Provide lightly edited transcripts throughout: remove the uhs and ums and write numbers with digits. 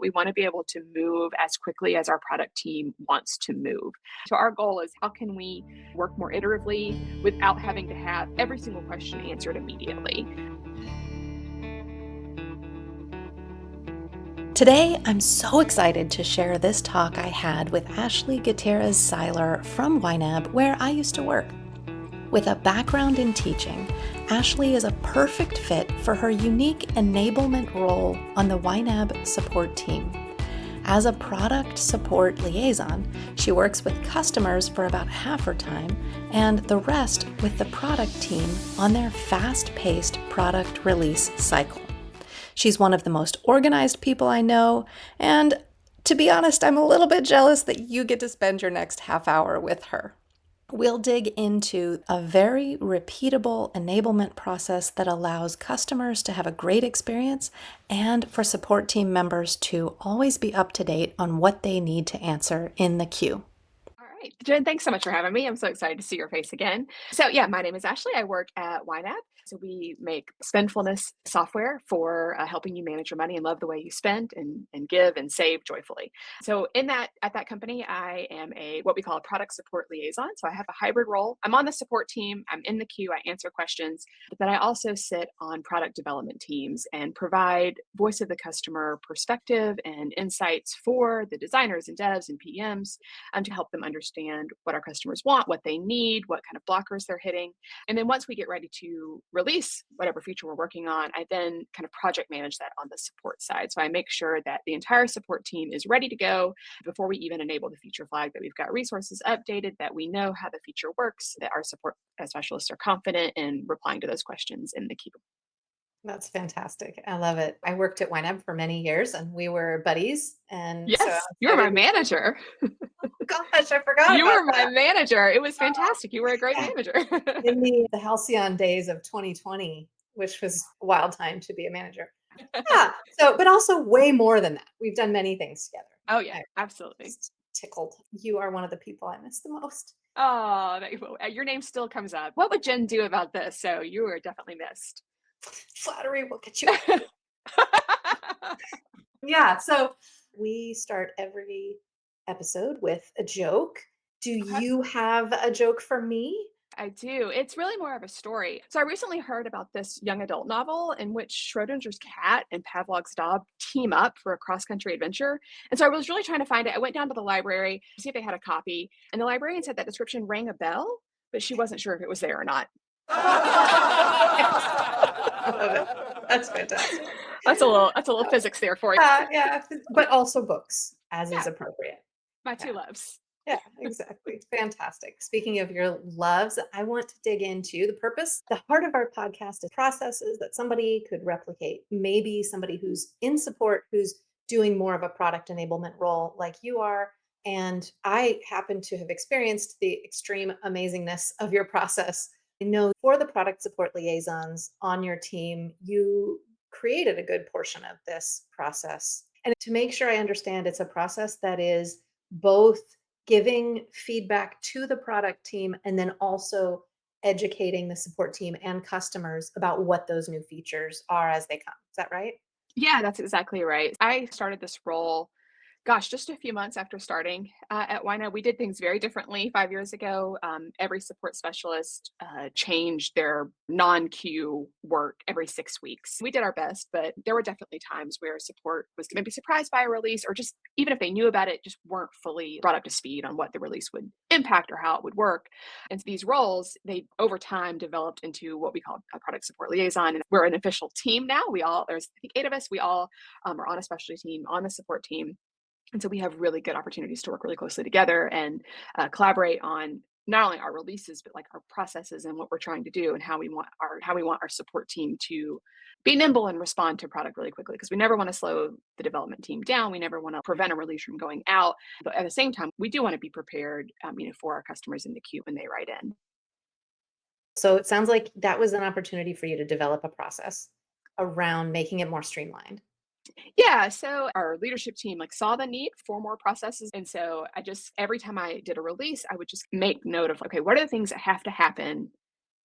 We want to be able to move as quickly as our product team wants to move. So our goal is, how can we work more iteratively without having to have every single question answered immediately? Today, I'm so excited to share this talk I had with Ashley Gutierrez-Seiler from YNAB, where I used to work. With a background in teaching, Ashley is a perfect fit for her unique enablement role on the YNAB support team. As a Product Support Liaison, she works with customers for about half her time and the rest with the product team on their fast-paced product release cycle. She's one of the most organized people I know, and to be honest, I'm a little bit jealous that you get to spend your next half hour with her. We'll dig into a very repeatable enablement process that allows customers to have a great experience and for support team members to always be up to date on what they need to answer in the queue. All right, Jen, thanks so much for having me. I'm so excited to see your face again. So yeah, my name is Ashley. I work at YNAB. So we make spendfulness software for helping you manage your money and love the way you spend and give and save joyfully. So at that company, I am what we call a product support liaison. So I have a hybrid role. I'm on the support team. I'm in the queue. I answer questions, but then I also sit on product development teams and provide voice of the customer perspective and insights for the designers and devs and PMs to help them understand what our customers want, what they need, what kind of blockers they're hitting. And then once we get ready to release whatever feature we're working on, I then kind of project manage that on the support side. So I make sure that the entire support team is ready to go before we even enable the feature flag, that we've got resources updated, that we know how the feature works, that our support specialists are confident in replying to those questions in the queue. That's fantastic. I love it. I worked at YNAB for many years and we were buddies. And so Yes, you were my manager. gosh, I forgot You about were my that. manager. It was fantastic. You were a great Yeah. manager. In the halcyon days of 2020, which was a wild time to be a manager. Yeah. So, but also way more than that. We've done many things together. Oh yeah, I'm absolutely. just tickled. You are one of the people I miss the most. Oh, your name still comes up. What would Jen do about this? So you were definitely missed. Flattery will get you. Yeah. So we start every episode with a joke. Do Okay. you have a joke for me? I do. It's really more of a story. So I recently heard about this young adult novel in which Schrodinger's cat and Pavlov's dog team up for a cross-country adventure. And so I was really trying to find it. I went down to the library to see if they had a copy, and the librarian said that description rang a bell, but she wasn't sure if it was there or not. I love it. That's fantastic. That's a little physics there for you. Yeah, but also books, as is Yeah, appropriate. my two Yeah. loves. Yeah, exactly. Fantastic. Speaking of your loves, I want to dig into the purpose. The heart of our podcast is processes that somebody could replicate. Maybe somebody who's in support, who's doing more of a product enablement role like you are. And I happen to have experienced the extreme amazingness of your process. I know for the product support liaisons on your team, you created a good portion of this process. And to make sure I understand, it's a process that is both giving feedback to the product team and then also educating the support team and customers about what those new features are as they come. Is that right? Yeah, that's exactly right. I started this role, gosh, just a few months after starting at YNAB. We did things very differently 5 years ago. Every support specialist changed their non-queue work every 6 weeks. We did our best, but there were definitely times where support was maybe surprised by a release, or just even if they knew about it, just weren't fully brought up to speed on what the release would impact or how it would work. And so these roles, they over time developed into what we call a product support liaison. And we're an official team now. There's I think 8 of us. We all are on a specialty team, on the support team. And so we have really good opportunities to work really closely together and collaborate on not only our releases, but like our processes and what we're trying to do and how we want our support team to be nimble and respond to product really quickly. Because we never want to slow the development team down. We never want to prevent a release from going out. But at the same time, we do want to be prepared, for our customers in the queue when they write in. So it sounds like that was an opportunity for you to develop a process around making it more streamlined. Yeah, so our leadership team saw the need for more processes. And so I just every time I did a release, I would just make note of, okay, what are the things that have to happen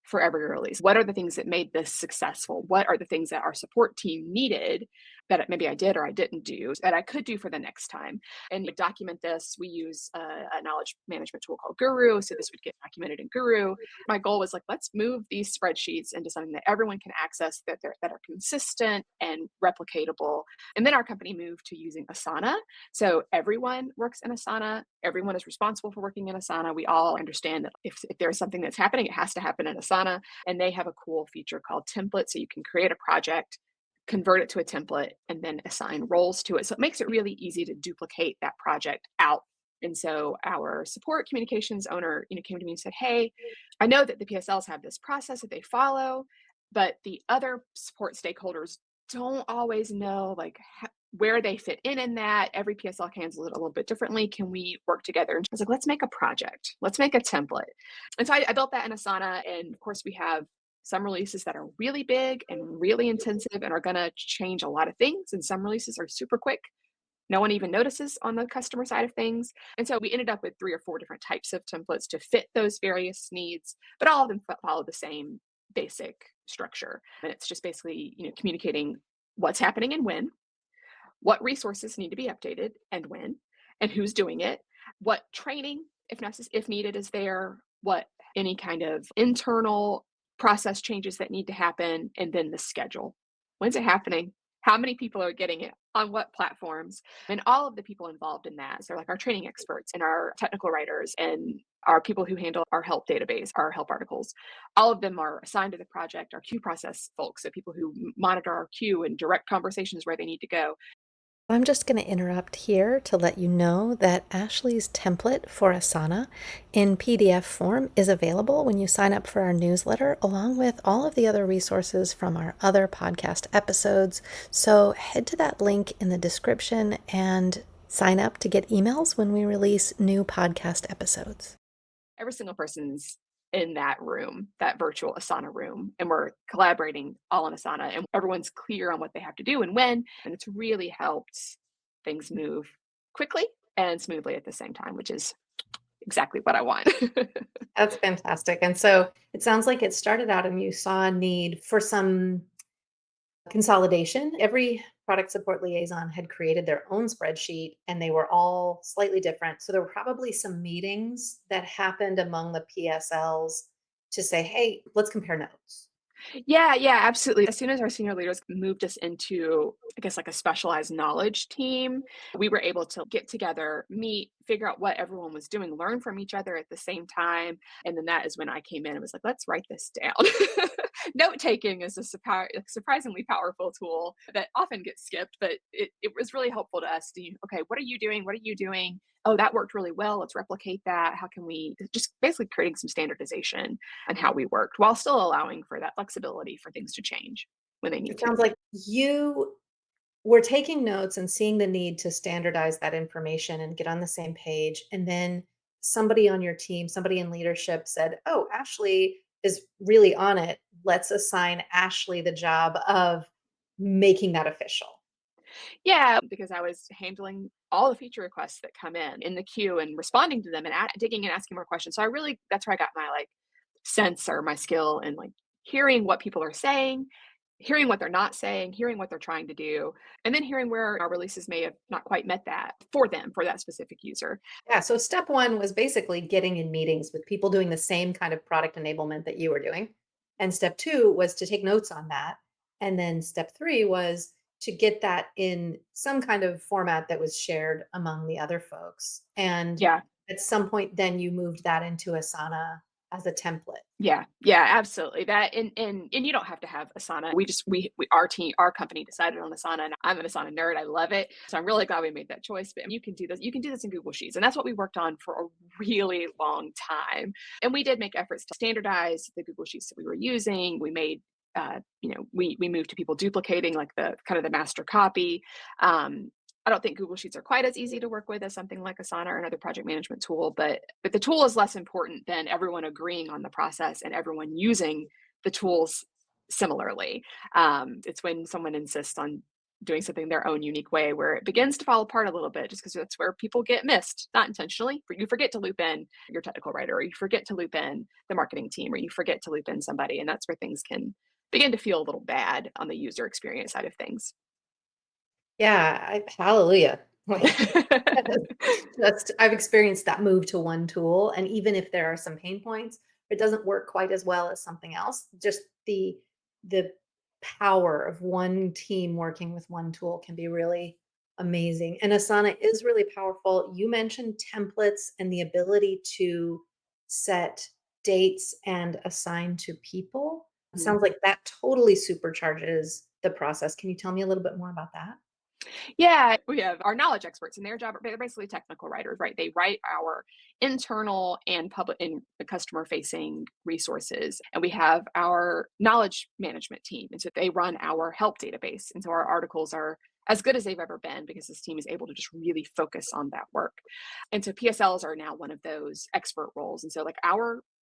for every release? What are the things that made this successful? What are the things that our support team needed that maybe I did or I didn't do that I could do for the next time. And we document this. We use a knowledge management tool called Guru. So this would get documented in Guru. My goal was like, let's move these spreadsheets into something that everyone can access, that are consistent and replicatable. And then our company moved to using Asana. So everyone works in Asana. Everyone is responsible for working in Asana. We all understand that if there's something that's happening, it has to happen in Asana. And they have a cool feature called template. So you can create a project, convert it to a template, and then assign roles to it. So it makes it really easy to duplicate that project out. And so our support communications owner, came to me and said, "Hey, I know that the PSLs have this process that they follow, but the other support stakeholders don't always know like where they fit in that. Every PSL handles it a little bit differently. Can we work together?" And I was like, "Let's make a project. Let's make a template." And so I built that in Asana. And of course, we have some releases that are really big and really intensive and are going to change a lot of things. And some releases are super quick. No one even notices on the customer side of things. And so we ended up with 3 or 4 different types of templates to fit those various needs, but all of them follow the same basic structure. And it's just basically, communicating what's happening and when, what resources need to be updated and when, and who's doing it, what training, if needed, is there, what any kind of internal process changes that need to happen, and then the schedule. When's it happening? How many people are getting it? On what platforms? And all of the people involved in that. So, like our training experts and our technical writers and our people who handle our help database, our help articles, all of them are assigned to the project. Our queue process folks, so people who monitor our queue and direct conversations where they need to go. I'm just going to interrupt here to let you know that Ashley's template for Asana in PDF form is available when you sign up for our newsletter, along with all of the other resources from our other podcast episodes. So head to that link in the description and sign up to get emails when we release new podcast episodes. Every single person's in that room, that virtual Asana room, and we're collaborating all in Asana, and everyone's clear on what they have to do and when. And it's really helped things move quickly and smoothly at the same time, which is exactly what I want. That's fantastic. And so it sounds like it started out and you saw a need for some consolidation. Every product support liaison had created their own spreadsheet and they were all slightly different. So there were probably some meetings that happened among the PSLs to say, hey, let's compare notes. Yeah, absolutely. As soon as our senior leaders moved us into, I guess, like a specialized knowledge team, we were able to get together, meet, figure out what everyone was doing, learn from each other at the same time. And then that is when I came in and was like, let's write this down. Note taking is a surprisingly powerful tool that often gets skipped, but it was really helpful to us to, okay, what are you doing? What are you doing? Oh, that worked really well. Let's replicate that. How can we just basically creating some standardization and how we worked while still allowing for that flexibility for things to change when they need It to. sounds like you were taking notes and seeing the need to standardize that information and get on the same page. And then somebody on your team, somebody in leadership said, oh, Ashley is really on it. Let's assign Ashley the job of making that official. Yeah, because I was handling all the feature requests that come in the queue and responding to them and digging and asking more questions. So I really, that's where I got my like sense or my skill and like hearing what people are saying, hearing what they're not saying, hearing what they're trying to do, and then hearing where our releases may have not quite met that for them, for that specific user. Yeah. So step one was basically getting in meetings with people doing the same kind of product enablement that you were doing. And step two was to take notes on that. And then step three was to get that in some kind of format that was shared among the other folks. And Yeah. at some point, then you moved that into Asana as a template. Yeah, absolutely. That and you don't have to have Asana. We our team, our company decided on Asana, and I'm an Asana nerd. I love it. So I'm really glad we made that choice. But you can do this. You can do this in Google Sheets, and that's what we worked on for a really long time. And we did make efforts to standardize the Google Sheets that we were using. We made we moved to people duplicating like the kind of the master copy. I don't think Google Sheets are quite as easy to work with as something like Asana or another project management tool, but the tool is less important than everyone agreeing on the process and everyone using the tools similarly. It's when someone insists on doing something their own unique way where it begins to fall apart a little bit, just because that's where people get missed, not intentionally. But you forget to loop in your technical writer, or you forget to loop in the marketing team, or you forget to loop in somebody, and that's where things can begin to feel a little bad on the user experience side of things. Hallelujah. Like, just I've experienced that move to one tool, and even if there are some pain points, it doesn't work quite as well as something else. Just the power of one team working with one tool can be really amazing. And Asana is really powerful. You mentioned templates and the ability to set dates and assign to people. Mhm. Sounds like that totally supercharges the process. Can you tell me a little bit more about that? Yeah, we have our knowledge experts, and their job, they're basically technical writers, right? They write our internal and public and customer facing resources. And we have our knowledge management team. And so they run our help database. And so our articles are as good as they've ever been because this team is able to just really focus on that work. And so PSLs are now one of those expert roles. And so like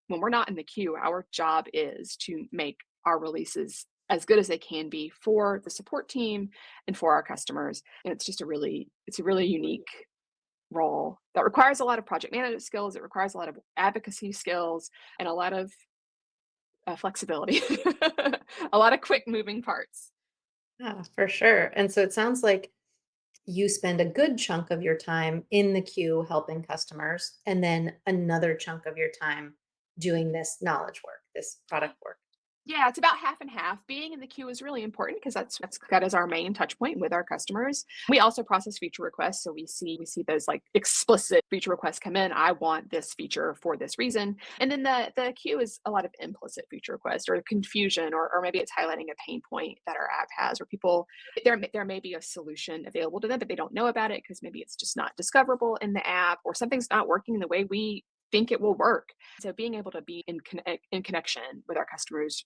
when we're not in the queue, our job is to make our releases as good as they can be for the support team and for our customers. And it's a really unique role that requires a lot of project management skills. It requires a lot of advocacy skills and a lot of flexibility, a lot of quick moving parts. Yeah, for sure. And so it sounds like you spend a good chunk of your time in the queue helping customers, and then another chunk of your time doing this knowledge work, this product work. Yeah, it's about half and half. Being in the queue is really important because that's that is our main touch point with our customers. We also process feature requests, so we see those like explicit feature requests come in. I want this feature for this reason, and then the queue is a lot of implicit feature requests or confusion, or maybe it's highlighting a pain point that our app has, or people there may be a solution available to them, but they don't know about it because maybe it's just not discoverable in the app, or something's not working the way we think it will work. So being able to be in connection with our customers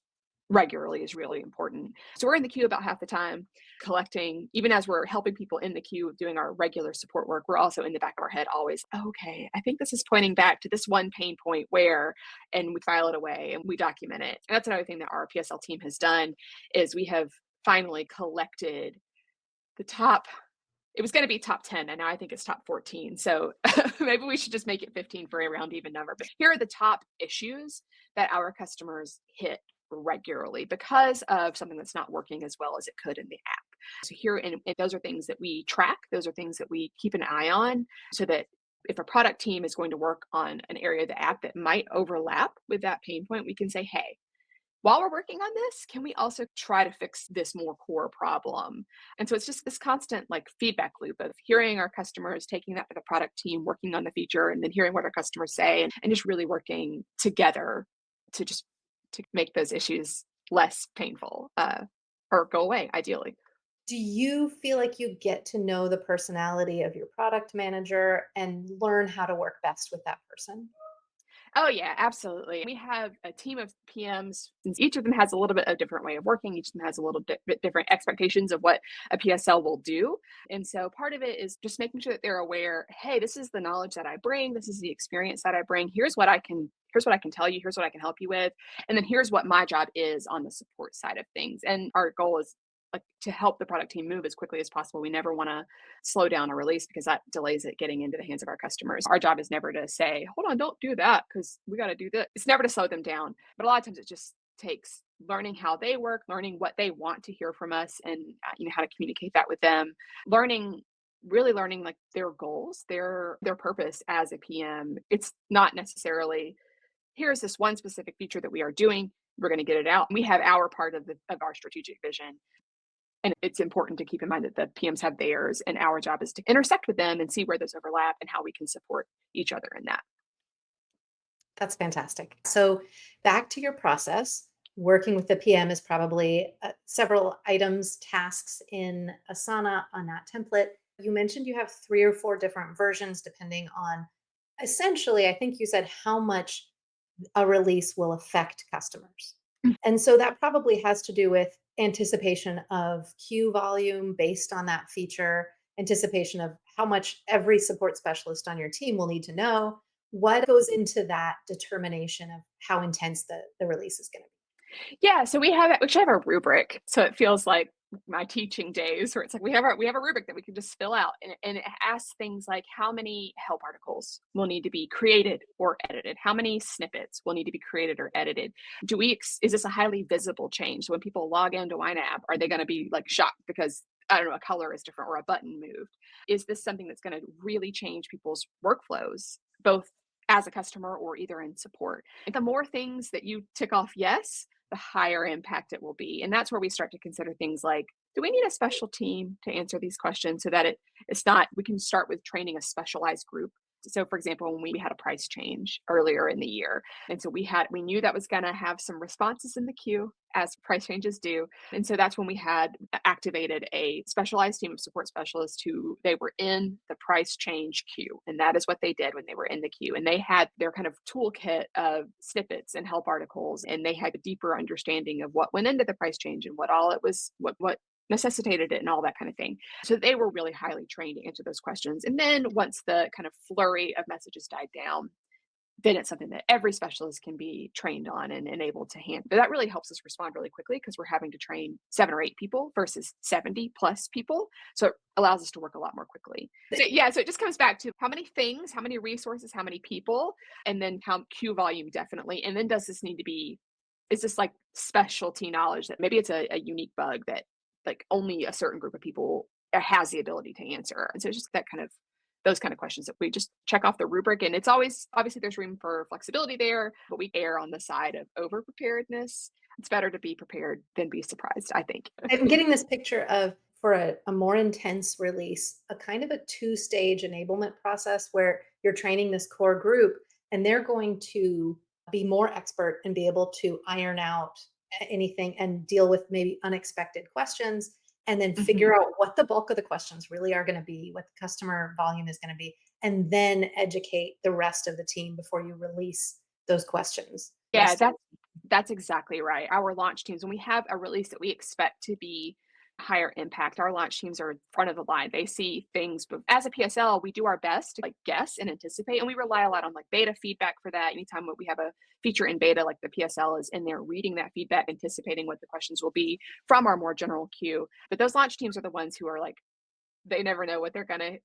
regularly is really important. So we're in the queue about half the time, collecting, even as we're helping people in the queue doing our regular support work, we're also in the back of our head always, okay, I think this is pointing back to this one pain point where, and we file it away and we document it. And that's another thing that our PSL team has done is we have finally collected the top, it was going to be top 10 and now I think it's top 14. So maybe we should just make it 15 for a round even number. But here are the top issues that our customers hit regularly because of something that's not working as well as it could in the app. So here, and those are things that we track. Those are things that we keep an eye on so that if a product team is going to work on an area of the app that might overlap with that pain point, we can say, hey, while we're working on this, can we also try to fix this more core problem? And so it's just this constant like feedback loop of hearing our customers, taking that to the product team, working on the feature, and then hearing what our customers say, and just really working together to just to make those issues less painful or go away, ideally. Do you feel like you get to know the personality of your product manager and learn how to work best with that person? Oh yeah, absolutely. We have a team of PMs, since each of them has a little bit a different way of working. Each of them has a little bit different expectations of what a PSL will do. And so part of it is just making sure that they're aware, hey, this is the knowledge that I bring, this is the experience that I bring. Here's what I can tell you, here's what I can help you with. And then here's what my job is on the support side of things. And our goal is like to help the product team move as quickly as possible. We never want to slow down a release because that delays it getting into the hands of our customers. Our job is never to say, hold on, don't do that because we got to do this. It's never to slow them down. But a lot of times it just takes learning how they work, learning what they want to hear from us, and how to communicate that with them, learning really learning like their goals, their purpose as a PM. It's not necessarily here's this one specific feature that we are doing, we're going to get it out. We have our part of our strategic vision, and it's important to keep in mind that the PMs have theirs, and our job is to intersect with them and see where those overlap and how we can support each other in that. That's fantastic. So, back to your process, working with the PM is probably several items, tasks in Asana on that template. You mentioned you have three or four different versions depending on essentially, I think you said how much a release will affect customers. And so that probably has to do with anticipation of queue volume based on that feature, anticipation of how much every support specialist on your team will need to know. What goes into that determination of how intense the release is going to Yeah, so we should have a rubric, so it feels like my teaching days where it's like we have a rubric that we can just fill out, and it asks things like how many help articles will need to be created or edited, how many snippets will need to be created or edited. Is this a highly visible change? So when people log into YNAB, are they going to be like shocked because I don't know, a color is different or a button moved. Is this something that's going to really change people's workflows, both as a customer or either in support? And the more things that you tick off yes, the higher impact it will be. And that's where we start to consider things like, do we need a special team to answer these questions so that it's not, we can start with training a specialized group. So for example, when we had a price change earlier in the year, and so we knew that was going to have some responses in the queue as price changes do. And so that's when we had activated a specialized team of support specialists who they were in the price change queue. And that is what they did when they were in the queue. And they had their kind of toolkit of snippets and help articles. And they had a deeper understanding of what went into the price change and what all it was, what necessitated it and all that kind of thing. So they were really highly trained to answer those questions. And then once the kind of flurry of messages died down, then it's something that every specialist can be trained on and able to handle. That really helps us respond really quickly because we're having to train 7 or 8 people versus 70 plus people. So it allows us to work a lot more quickly. So yeah, so it just comes back to how many things, how many resources, how many people, and then how queue volume definitely. And then does this need to be, is this like specialty knowledge that maybe it's a unique bug that like only a certain group of people has the ability to answer. And so it's just that kind of those kind of questions that we just check off the rubric. And it's always, obviously there's room for flexibility there, but we err on the side of over preparedness. It's better to be prepared than be surprised, I think. I'm getting this picture of, for a more intense release, a kind of a 2-stage enablement process where you're training this core group and they're going to be more expert and be able to iron out anything and deal with maybe unexpected questions, and then figure out what the bulk of the questions really are going to be, what the customer volume is going to be, and then educate the rest of the team before you release those questions. Yeah, that's exactly right. Our launch teams, when we have a release that we expect to be higher impact, our launch teams are in front of the line. They see things, but as a PSL, we do our best to like guess and anticipate, and we rely a lot on like beta feedback for that. Anytime we have a feature in beta, like the PSL is in there reading that feedback, anticipating what the questions will be from our more general queue. But those launch teams are the ones who are like, they never know what they're gonna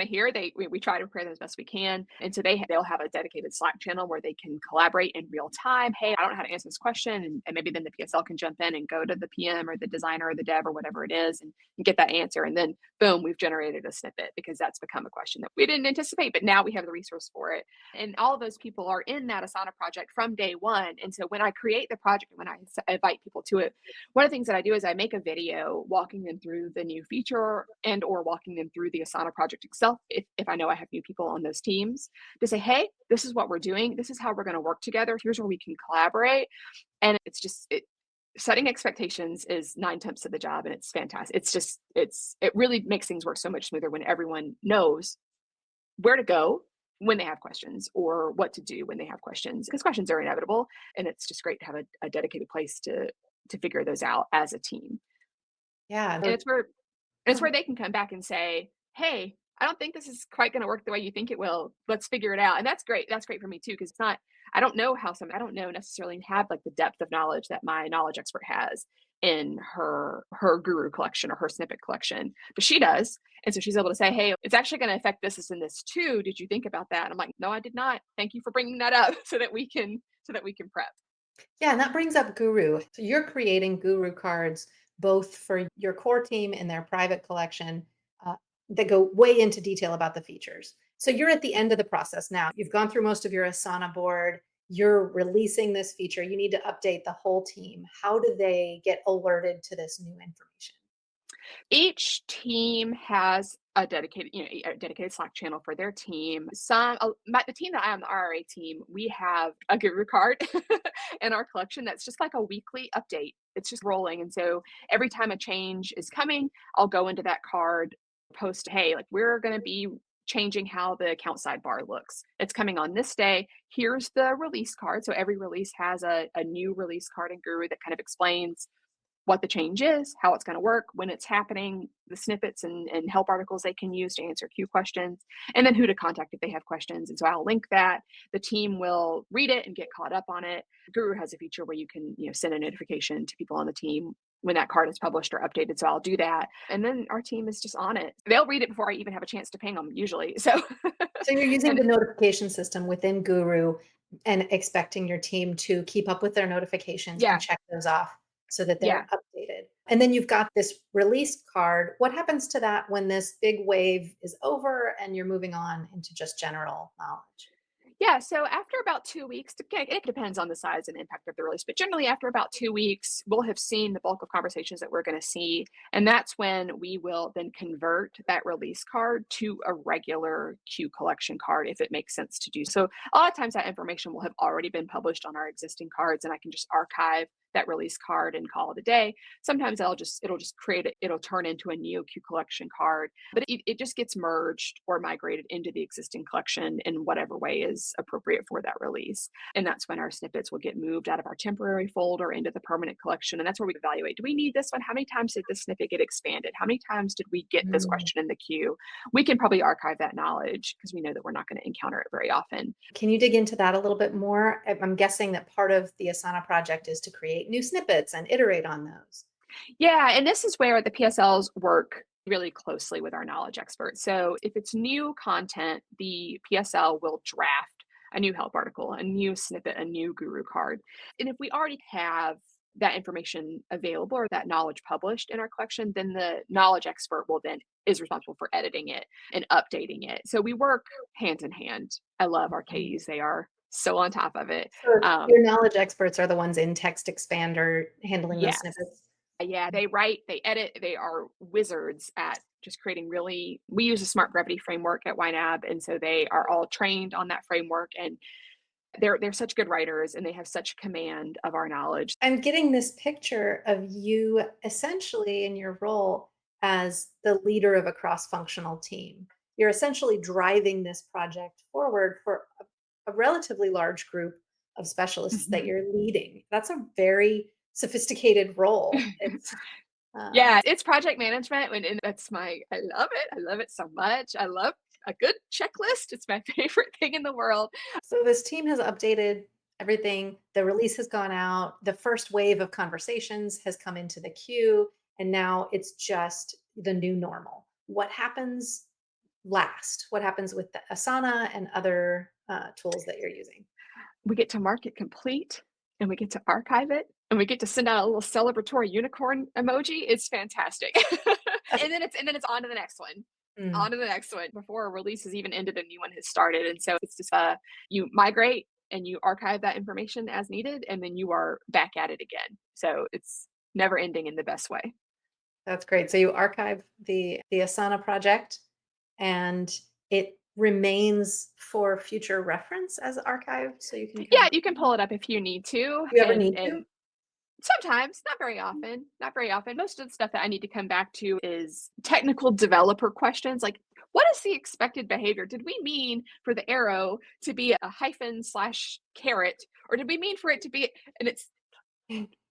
hear. We try to prepare them as best we can, and so they'll have a dedicated Slack channel where they can collaborate in real time. Hey, I don't know how to answer this question, and maybe then the PSL can jump in and go to the PM or the designer or the dev or whatever it is, and get that answer. And then boom, we've generated a snippet because that's become a question that we didn't anticipate, but now we have the resource for it. And all of those people are in that Asana project from day one. And so when I create the project and when I invite people to it, one of the things that I do is I make a video walking them through the new feature and or walking them through the Asana project itself if I know I have new people on those teams, to say, hey, this is what we're doing, this is how we're going to work together, here's where we can collaborate. And it's just setting expectations is 9/10 of the job, and it's fantastic. It really makes things work so much smoother when everyone knows where to go when they have questions or what to do when they have questions, because questions are inevitable, and it's just great to have a dedicated place to figure those out as a team. Yeah. And it's where they can come back and say, hey, I don't think this is quite going to work the way you think it will. Let's figure it out. And that's great. That's great for me too, because it's not, I don't know necessarily have like the depth of knowledge that my knowledge expert has in her guru collection or her snippet collection, but she does. And so she's able to say, hey, it's actually going to affect this and this too. Did you think about that? And I'm like, no, I did not. Thank you for bringing that up so that we can prep. Yeah, and that brings up Guru. So you're creating Guru cards both for your core team and their private collection that go way into detail about the features. So you're at the end of the process now. You've gone through most of your Asana board. You're releasing this feature. You need to update the whole team. How do they get alerted to this new information? Each team has a dedicated Slack channel for their team. The team that I am, the RRA team, we have a Guru card in our collection that's just like a weekly update. It's just rolling. And so every time a change is coming, I'll go into that card, post, hey, like we're going to be changing how the account sidebar looks. It's coming on this day. Here's the release card. So every release has a new release card in Guru that kind of explains what the change is, how it's going to work, when it's happening, the snippets and help articles they can use to answer Q questions, and then who to contact if they have questions. And so I'll link that. The team will read it and get caught up on it. Guru has a feature where you can send a notification to people on the team when that card is published or updated. So I'll do that. And then our team is just on it. They'll read it before I even have a chance to ping them usually. So you're using the notification system within Guru and expecting your team to keep up with their notifications and check those off. so that Yeah. they're updated. And then you've got this release card. What happens to that when this big wave is over and you're moving on into just general knowledge? Yeah, so after about 2 weeks, it depends on the size and impact of the release, but generally after about 2 weeks, we'll have seen the bulk of conversations that we're gonna see, and that's when we will then convert that release card to a regular queue collection card if it makes sense to do so. A lot of times that information will have already been published on our existing cards, and I can just archive that release card and call it a day. Sometimes it'll just create it, it'll turn into a new queue collection card, but it just gets merged or migrated into the existing collection in whatever way is appropriate for that release. And that's when our snippets will get moved out of our temporary folder into the permanent collection. And that's where we evaluate, do we need this one? How many times did this snippet get expanded? How many times did we get this Mm. question in the queue? We can probably archive that knowledge because we know that we're not going to encounter it very often. Can you dig into that a little bit more? I'm guessing that part of the Asana project is to create new snippets and iterate on those. Yeah, and this is where the PSLs work really closely with our knowledge experts. So if it's new content, the PSL will draft a new help article, a new snippet, a new guru card. And if we already have that information available or that knowledge published in our collection, then the knowledge expert will then is responsible for editing it and updating it. So we work hand in hand. I love our Mhm. KEs. They are so on top of it. So Um, your knowledge experts are the ones in TextExpander handling those yes. snippets? Yeah, they write, they edit, they are wizards at just creating really we use a smart brevity framework at YNAB, and so they are all trained on that framework, and they're such good writers, and they have such command of our knowledge. I'm getting this picture of you essentially in your role as the leader of a cross-functional team. You're essentially driving this project forward for a relatively large group of specialists that Mhm. you're leading. That's a very sophisticated role. It's Yeah, it's project management, and that's my I love it. I love it so much. I love a good checklist. It's my favorite thing in the world. so this team has updated everything. The release has gone out. The first wave of conversations has come into the queue, and now it's just the new normal. What happens last? What happens with the Asana and other tools that you're using? We get to mark it complete, and we get to archive it, and we get to send out a little celebratory unicorn emoji. It's fantastic. And then it's on to the next one. On Mm, to the next one. Before a release has even ended, a new one has started. And so it's just you migrate and you archive that information as needed, and then you are back at it again. So it's never ending in the best way. that's great. So you archive the Asana project, and it remains for future reference as archived, so you can kind Yeah, of. you can pull it up if you need to. You ever And need to? and sometimes, not very often, not very often. Most of the stuff that I need to come back to is technical developer questions, like, what is the expected behavior? Did we mean for the arrow to be a hyphen slash caret, or did we mean for it to be and it's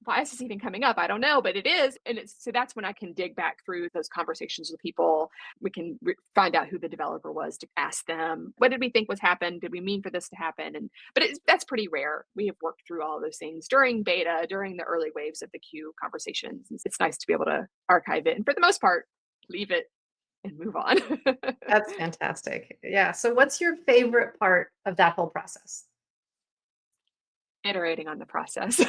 why is this even coming up? I don't know, but it is, and it's so that's when I can dig back through those conversations with people. We can find out who the developer was to ask them, what did we think was happened? Did we mean for this to happen? And but that's pretty rare. We have worked through all of those things during beta, during the early waves of the queue conversations. It's nice to be able to archive it, and for the most part, leave it and move on. That's fantastic. Yeah. So what's your favorite part of that whole process? Iterating on the process.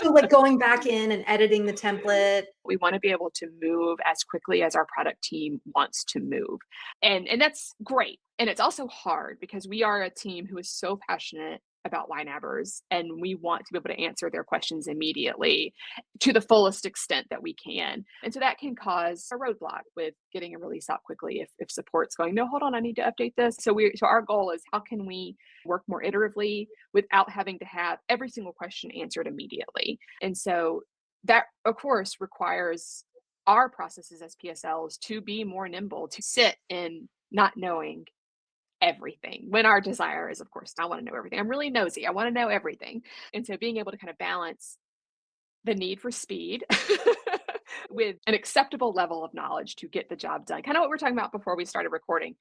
So like going back in and editing the template. We want to be able to move as quickly as our product team wants to move. And that's great. And it's also hard because we are a team who is so passionate about YNABers, and we want to be able to answer their questions immediately to the fullest extent that we can. And so that can cause a roadblock with getting a release out quickly if support's going, no, hold on, I need to update this. So our goal is, how can we work more iteratively without having to have every single question answered immediately? And so that, of course, requires our processes as PSLs to be more nimble, to sit in not knowing everything. When our desire is, of course, I want to know everything. I'm really nosy. I want to know everything. And so being able to kind of balance the need for speed with an acceptable level of knowledge to get the job done. Kind of what we were talking about before we started recording.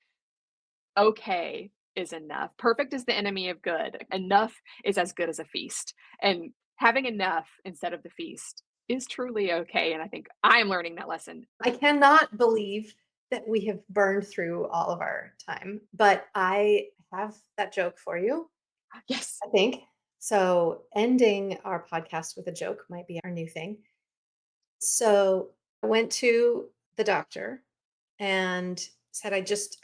Okay is enough. Perfect is the enemy of good. Enough is as good as a feast. And having enough instead of the feast is truly okay. And I think I am learning that lesson. I cannot believe that we have burned through all of our time, but I have that joke for you, Yes. I think. So, ending our podcast with a joke might be our new thing. So, I went to the doctor and said, I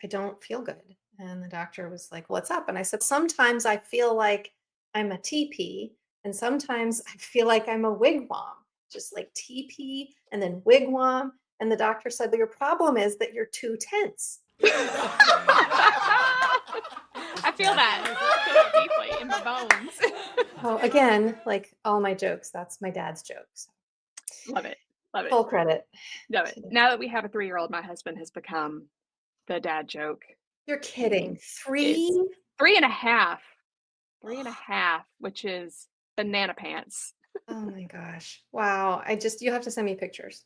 don't feel good. And the doctor was like, "What's up?" And I said, "Sometimes I feel like I'm a teepee, and sometimes I feel like I'm a wigwam, just like teepee and then wigwam." And the doctor said, "Your problem is that you're too tense." I feel that. I feel that deeply in my bones. Oh, again, like all my jokes, that's my dad's jokes. Love it. Love it. Full credit Love it. to the Now that we have a 3-year-old, my husband has become the dad joke You're kidding. king. It's 3? 3 and a half. 3 and a half, which is banana pants. Oh my gosh. Wow. You have to send me pictures.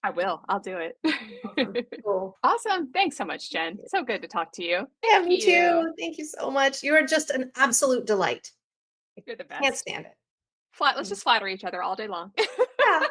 I will. I'll do Awesome. it. Cool. Awesome. Thanks so much, Jen. So good to talk to you. Yeah, Thank me you. too. Thank you so much. You are just an absolute delight. I You're the can't best. stand it. Let's just flatter each other all day long. Yeah.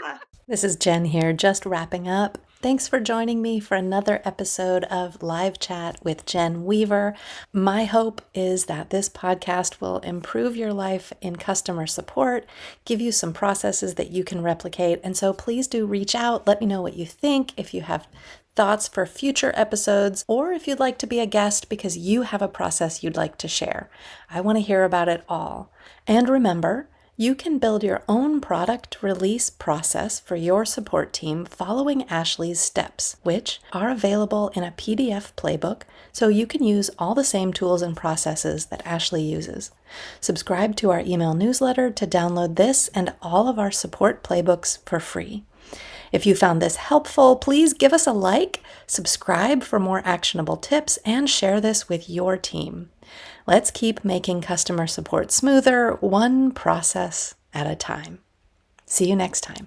Yeah. This is Jen here, just wrapping up. Thanks for joining me for another episode of Live Chat with Jen Weaver. My hope is that this podcast will improve your life in customer support, give you some processes that you can replicate. And so please do reach out. Let me know what you think. If you have thoughts for future episodes, or if you'd like to be a guest because you have a process you'd like to share. I want to hear about it all. And remember, you can build your own product release process for your support team following Ashley's steps, which are available in a PDF playbook, so you can use all the same tools and processes that Ashley uses. Subscribe to our email newsletter to download this and all of our support playbooks for free. If you found this helpful, please give us a like, subscribe for more actionable tips, and share this with your team. Let's keep making customer support smoother, one process at a time. See you next time.